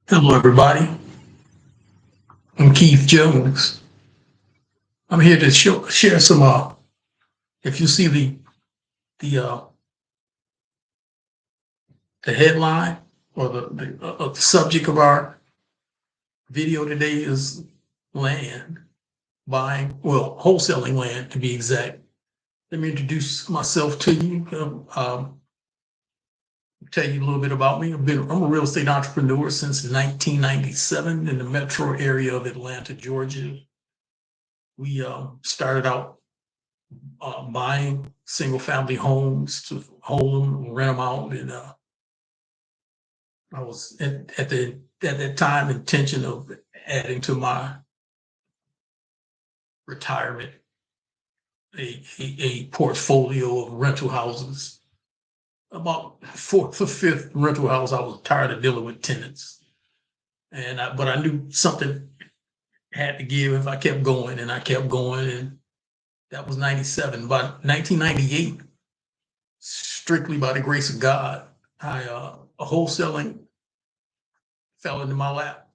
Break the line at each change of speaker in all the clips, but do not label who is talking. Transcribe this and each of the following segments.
Hello, everybody. I'm Keith Jones. I'm here to share some. If you see the the headline or the subject of our video today is land buying, well, wholesaling land to be exact. Let me introduce myself to you. Tell you a little bit about me. I'm a real estate entrepreneur since 1997 in the metro area of Atlanta, Georgia. We started out buying single family homes to hold them, rent them out. And I was at that time intention of adding to my retirement a portfolio of rental houses. About fourth or fifth rental house, I was tired of dealing with tenants. But I knew something had to give if I kept going, and I kept going. And that was 97. By 1998, strictly by the grace of God, wholesaling fell into my lap.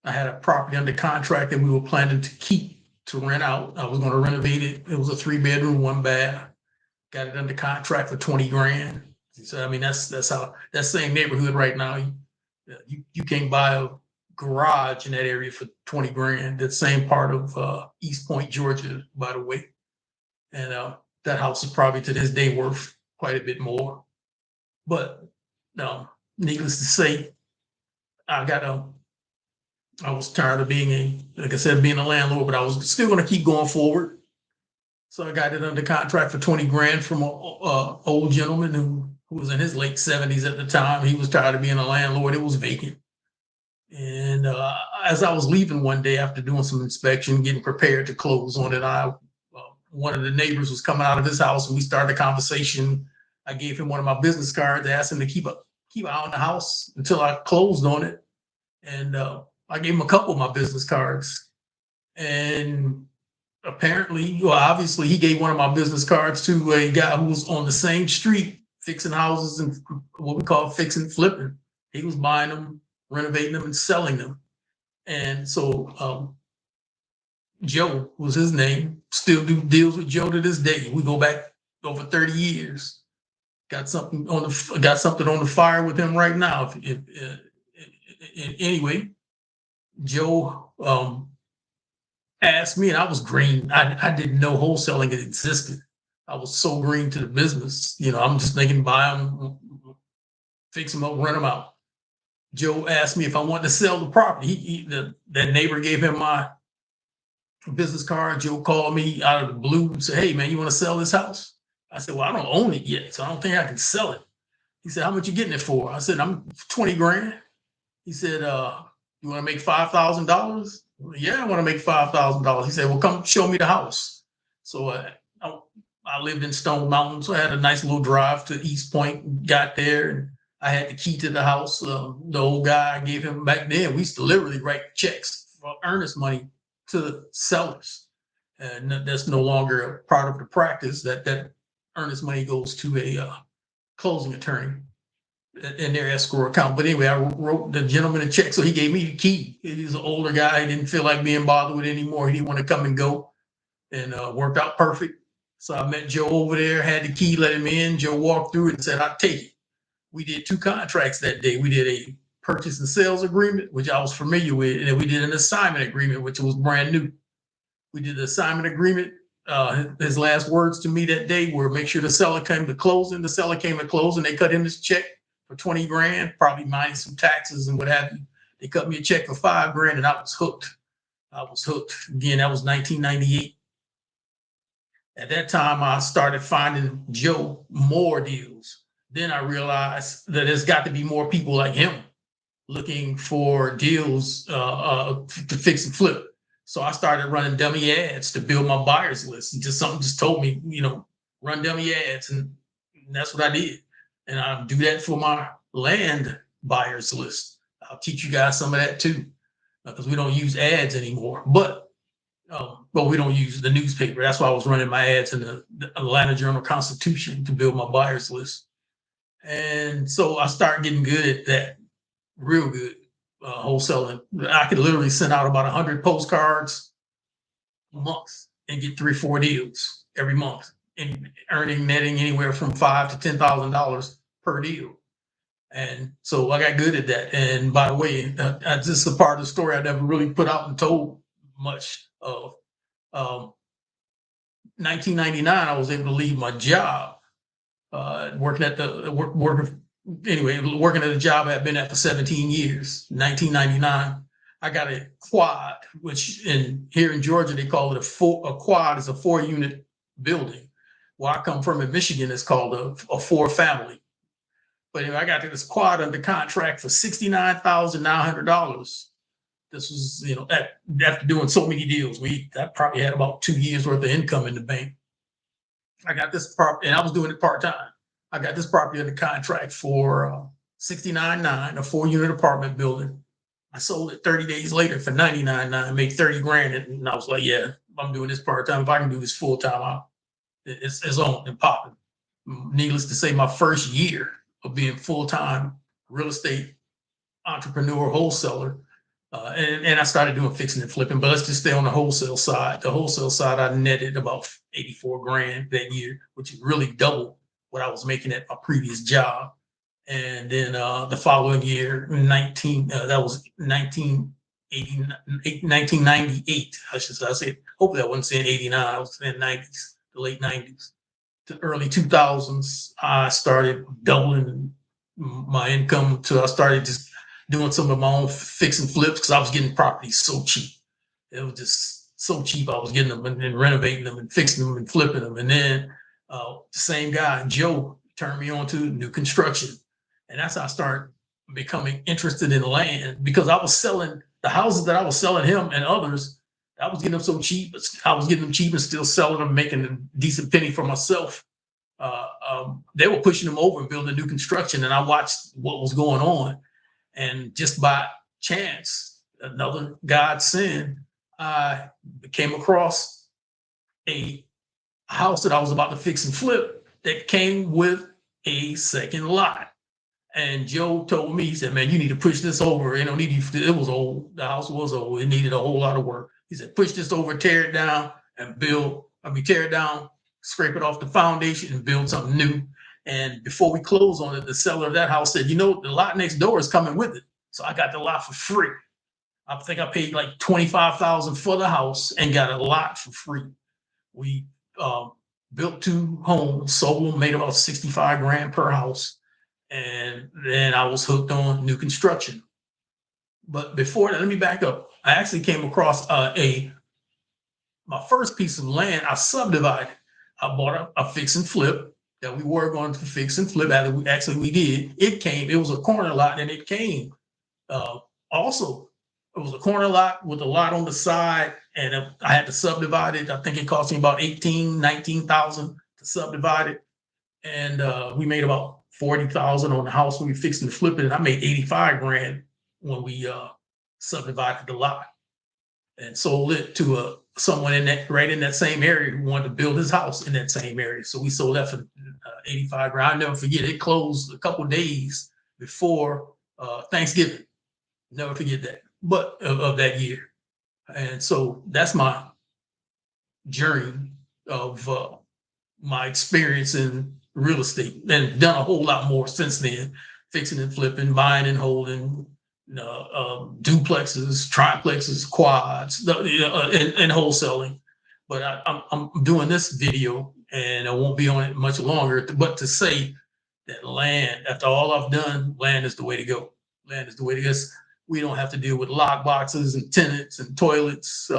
I had a property under contract that we were planning to keep to rent out. I was going to renovate it. It was a 3-bedroom, 1 bath. Got it under contract for 20 grand. So I mean, that's how that same neighborhood right now. You can't buy a garage in that area for 20 grand. That same part of East Point, Georgia, by the way. And that house is probably to this day worth quite a bit more. But needless to say, I was tired of being like I said, being a landlord, but I was still going to keep going forward. So I got it under contract for 20 grand from an old gentleman who was in his late 70s at the time. He was tired of being a landlord. It was vacant. And as I was leaving one day after doing some inspection, getting prepared to close on it, one of the neighbors was coming out of his house and we started a conversation. I gave him one of my business cards, asked him to keep an eye on the house until I closed on it. And I gave him a couple of my business cards. And apparently, well, obviously, he gave one of my business cards to a guy who was on the same street fixing houses and what we call fixing flipping. He was buying them, renovating them, and selling them. And so Joe was his name. Still do deals with Joe to this day. We go back over 30 years. Got something on the fire with him right now. Anyway, Joe asked me, and I was green. I didn't know wholesaling existed. I was so green to the business. I'm just thinking buy them, fix them up, rent them out. Joe asked me if I wanted to sell the property. That neighbor gave him my business card. Joe called me out of the blue and said, "Hey man, you want to sell this house?" I said, "Well, I don't own it yet, so I don't think I can sell it." He said, "How much you getting it for?" I said, "I'm 20 grand." He said, "You want to make $5,000?" "Yeah, I want to make $5,000." He said, "Well, come show me the house." So I lived in Stone Mountain, so I had a nice little drive to East Point. Got there, and I had the key to the house. The old guy, I gave him back then. We used to literally write checks for earnest money to the sellers, and that's no longer a part of the practice. That earnest money goes to a closing attorney in their escrow account. But anyway, I wrote the gentleman a check, so he gave me the key. He's an older guy. He didn't feel like being bothered with it anymore. He didn't want to come and go, and worked out perfect. So I met Joe over there, had the key, let him in. Joe walked through it and said, "I'll take it." We did 2 contracts that day. We did a purchase and sales agreement, which I was familiar with, and then we did an assignment agreement, which was brand new. We did the assignment agreement. His last words to me that day were, "Make sure the seller came to closing." The seller came to closing. They cut him this check for 20 grand, probably minus some taxes and what have you. They cut me a check for 5 grand, and I was hooked. Again, that was 1998. At that time, I started finding Joe more deals. Then I realized that there's got to be more people like him looking for deals to fix and flip. So I started running dummy ads to build my buyers list. And something just told me, run dummy ads, and that's what I did. And I do that for my land buyers list. I'll teach you guys some of that too, because we don't use ads anymore. But but we don't use the newspaper. That's why I was running my ads in the Atlanta Journal-Constitution to build my buyers list. And so I started getting good at that, real good, wholesaling. I could literally send out about 100 postcards a month and get 3-4 deals every month, and netting anywhere from $5,000 to $10,000 per deal. And so I got good at that. And by the way, this is a part of the story I never really put out and told much of. 1999, I was able to leave my job, working at a job I'd been at for 17 years. 1999, I got a quad, which here in Georgia they call it a quad is a 4-unit building. Where I come from in Michigan, it's called a 4-family. But anyway, I got this quad under contract for $69,900. This was, after doing so many deals, I probably had about 2 years worth of income in the bank. I got this property, and I was doing it part-time. I got this property under contract for $69,900, a 4-unit apartment building. I sold it 30 days later for $99,900, made 30 grand. And I was like, yeah, I'm doing this part-time. If I can do this full-time, it's on and popping. Needless to say, my first year of being full-time real estate entrepreneur, wholesaler, and I started doing fixing and flipping, but let's just stay on the wholesale side. The wholesale side, I netted about 84 grand that year, which is really double what I was making at my previous job. And then the following year, that was 1998, I say, hopefully I wasn't saying 89, I was saying 90s, the late 90s to early 2000s, I started doubling my income until I started just doing some of my own fix and flips, because I was getting properties so cheap. It was just so cheap. I was getting them and renovating them and fixing them and flipping them. And then the same guy, Joe, turned me on to new construction. And that's how I started becoming interested in land, because I was selling the houses that I was selling him and others. I was getting them so cheap. I was getting them cheap and still selling them, making a decent penny for myself. They were pushing them over and building new construction. And I watched what was going on. And just by chance, another godsend, I came across a house that I was about to fix and flip that came with a second lot. And Joe told me, he said, man, you need to push this over. It was old. The house was old. It needed a whole lot of work. He said, push this over, tear it down, and tear it down, scrape it off the foundation and build something new. And before we close on it, the seller of that house said, the lot next door is coming with it. So I got the lot for free. I think I paid like $25,000 for the house and got a lot for free. We built 2 homes, sold them, made about 65 grand per house. And then I was hooked on new construction. But before that, let me back up. I actually came across my first piece of land. I subdivided. I bought a fix and flip that we were going to fix and flip. Actually, we did. It was a corner lot, and it came. Also, it was a corner lot with a lot on the side, and I had to subdivide it. I think it cost me about $19,000 to subdivide it. And we made about $40,000 on the house when we fixed and flipped it. And I made 85 grand when we subdivided the lot and sold it to someone right in that same area who wanted to build his house in that same area. So we sold that for 85 grand. I'll never forget. It closed a couple of days before Thanksgiving. Never forget that. But of that year. And so that's my journey of my experience in real estate, and done a whole lot more since then, fixing and flipping, buying and holding, duplexes, triplexes, quads, and wholesaling. But I'm doing this video, and I won't be on it much longer, but to say that land, after all I've done, land is the way to go. Land is the way to go. We don't have to deal with lock boxes and tenants and toilets.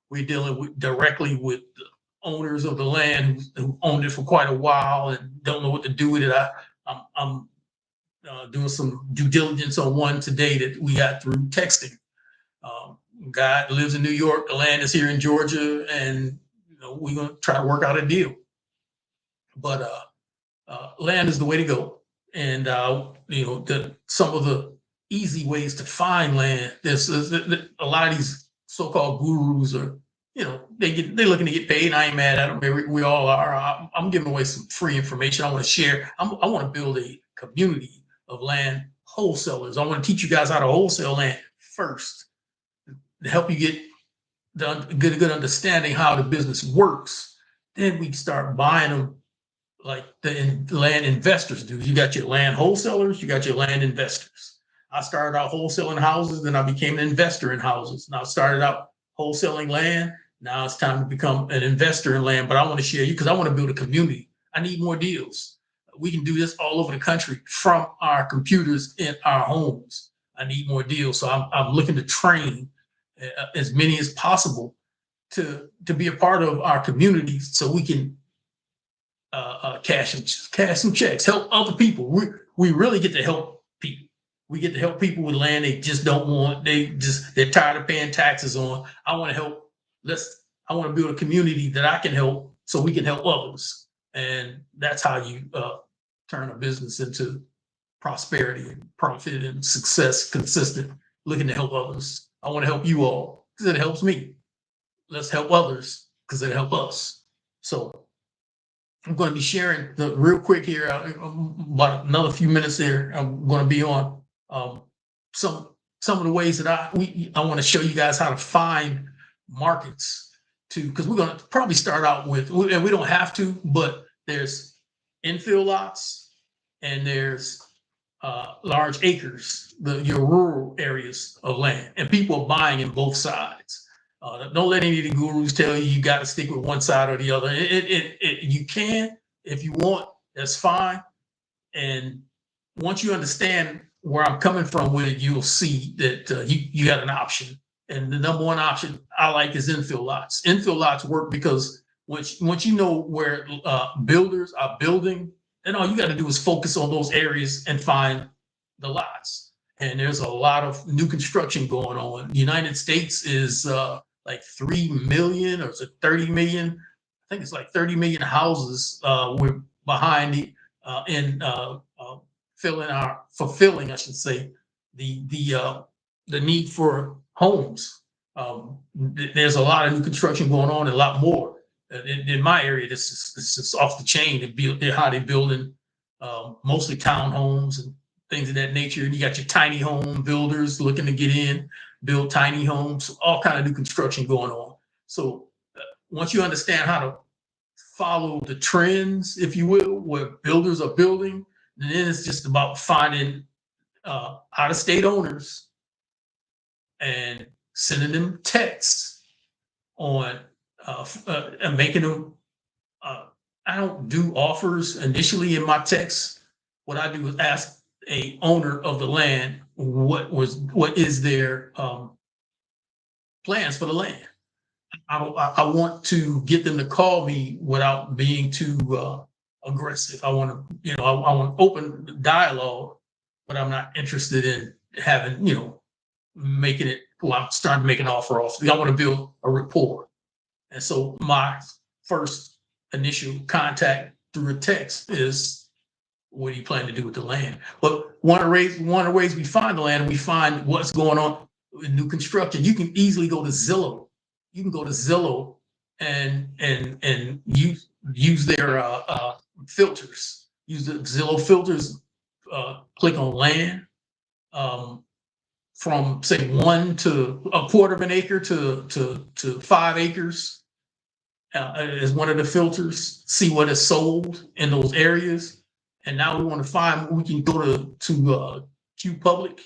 We're dealing directly with the owners of the land who owned it for quite a while and don't know what to do with it. I'm doing some due diligence on one today that we got through texting. Guy lives in New York. The land is here in Georgia, and we're gonna try to work out a deal. But land is the way to go. And some of the easy ways to find land. There's a lot of these so-called gurus are they're looking to get paid. And I ain't mad at them. We all are. I'm giving away some free information. I want to share. I want to build a community of land wholesalers. I want to teach you guys how to wholesale land first to help you get a good understanding how the business works. Then we start buying them like the land investors do. You got your land wholesalers, you got your land investors. I started out wholesaling houses, then I became an investor in houses. Now I started out wholesaling land. Now it's time to become an investor in land. But I want to share you because I want to build a community. I need more deals. We can do this all over the country from our computers in our homes. I need more deals. So I'm looking to train as many as possible to be a part of our community so we can cash some checks, help other people. We really get to help people. We get to help people with land they just don't want. They're tired of paying taxes on. I want to help. I want to build a community that I can help so we can help others. And that's how you turn a business into prosperity and profit and success, consistent, looking to help others. I want to help you all because it helps me. Let's help others because it helps us. So I'm going to be sharing real quick here, about another few minutes there. I'm going to be on some of the ways that I want to show you guys how to find markets because we're going to probably start out with, and we don't have to, but there's infill lots and there's large acres, your rural areas of land, and people are buying in both sides. Don't let any of the gurus tell you got to stick with one side or the other. You can, if you want, that's fine. And once you understand where I'm coming from with it, you'll see that you got an option. And the number one option I like is infill lots. Infill lots work because once you know where builders are building, then all you got to do is focus on those areas and find the lots. And there's a lot of new construction going on. The United States is like 3 million or is it 30 million? I think it's like 30 million houses we're behind in fulfilling, I should say, the need for homes. There's a lot of new construction going on and a lot more. In my area, this is off the chain. How they're building mostly townhomes and things of that nature. And you got your tiny home builders looking to get in, build tiny homes, all kind of new construction going on. So once you understand how to follow the trends, if you will, where builders are building, then it's just about finding out-of-state owners and sending them texts on and making them. I don't do offers initially in my texts. What I do is ask a owner of the land what is their plans for the land. I want to get them to call me without being too aggressive. I want open dialogue, but I'm not interested in having, making it, I'm starting to make an offer off. I want to build a rapport. And so my first initial contact through a text is, what do you plan to do with the land? But one of the ways we find the land, we find what's going on in new construction. You can easily go to Zillow. You can go to Zillow and use their filters. Use the Zillow filters. Click on land from say 1 to a quarter of an acre to 5 acres is one of the filters. See what is sold in those areas. And now we want to find, we can go to QPublic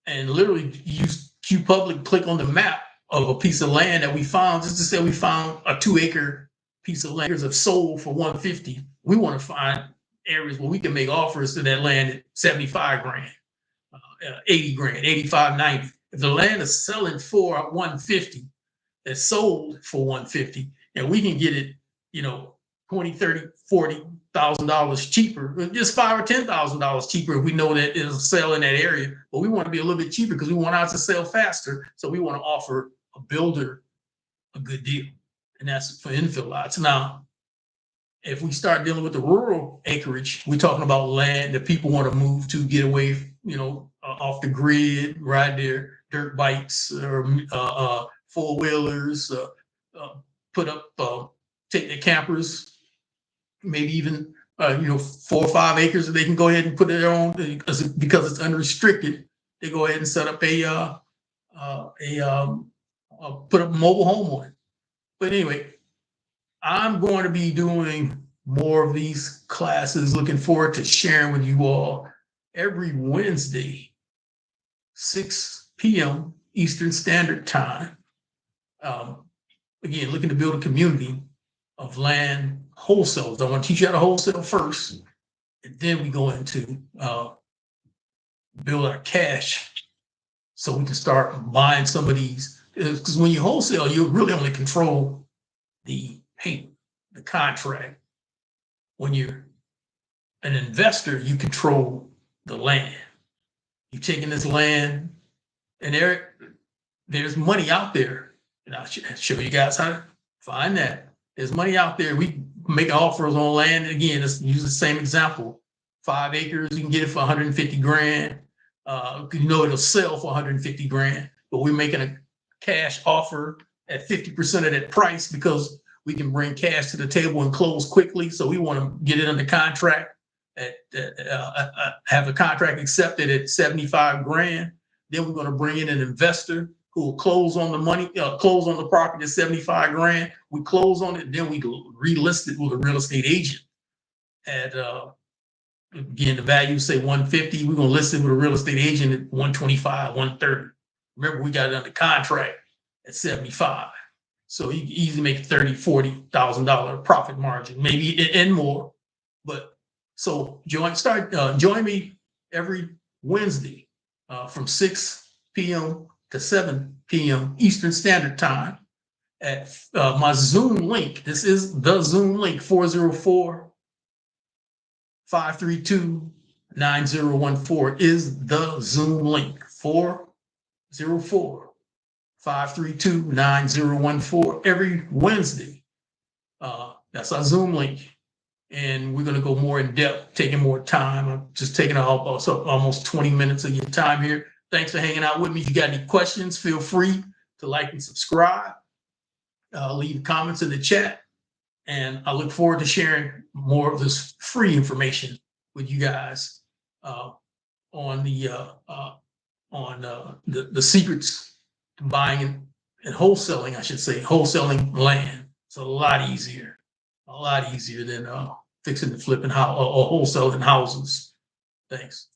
and literally use QPublic, click on the map of a piece of land that we found. Just to say we found a 2-acre piece of land that's sold for $150. We want to find areas where we can make offers to that land at $75,000, $80,000, $85,000, $90,000. If the land is selling for $150, it's sold for $150, and we can get it, $20,000, $30,000, $40,000 cheaper, just $5,000 or $10,000 cheaper if we know that it'll sell in that area. But we want to be a little bit cheaper because we want ours to sell faster. So we want to offer a builder a good deal, and that's for infill lots. Now, if we start dealing with the rural acreage, we're talking about land that people want to move to, get away, off the grid, ride their dirt bikes or 4-wheelers, put up, take their campers, maybe even 4 or 5 acres that they can go ahead and put their own, because it's unrestricted. They go ahead and set up put up a mobile home on it. But anyway, I'm going to be doing more of these classes. Looking forward to sharing with you all every Wednesday, 6 p.m. Eastern Standard Time. Again, looking to build a community of land wholesalers. I want to teach you how to wholesale first, and then we go into build our cash so we can start buying some of these. Because when you wholesale, you really only control the paper, the contract. When you're an investor, you control the land. You're taking this land, and there's money out there. And I'll show you guys how to find that. There's money out there. We make offers on land. Again, let's use the same example. 5 acres, you can get it for 150 grand. It'll sell for 150 grand, but we're making a cash offer at 50% of that price because we can bring cash to the table and close quickly. So we want to get it under contract, have the contract accepted at 75 grand. Then we're going to bring in an investor who will close on the money, close on the property at 75 grand. We close on it, then we relist it with a real estate agent at again, the value say 150. We're gonna list it with a real estate agent at 125, 130. Remember, we got it under contract at 75. So you can easily make $30,000-$40,000 profit margin, maybe and more. But so join me every Wednesday from 6 p.m. to 7 p.m. Eastern Standard Time at my Zoom link. This is the Zoom link, 404-532-9014 is the Zoom link, 404-532-9014 every Wednesday. That's our Zoom link. And we're going to go more in depth, taking more time. I'm just taking almost 20 minutes of your time here. Thanks for hanging out with me. If you got any questions, feel free to like and subscribe. Leave comments in the chat. And I look forward to sharing more of this free information with you guys on the secrets to buying and wholesaling, I should say, wholesaling land. It's a lot easier than fixing and flipping or wholesaling houses. Thanks.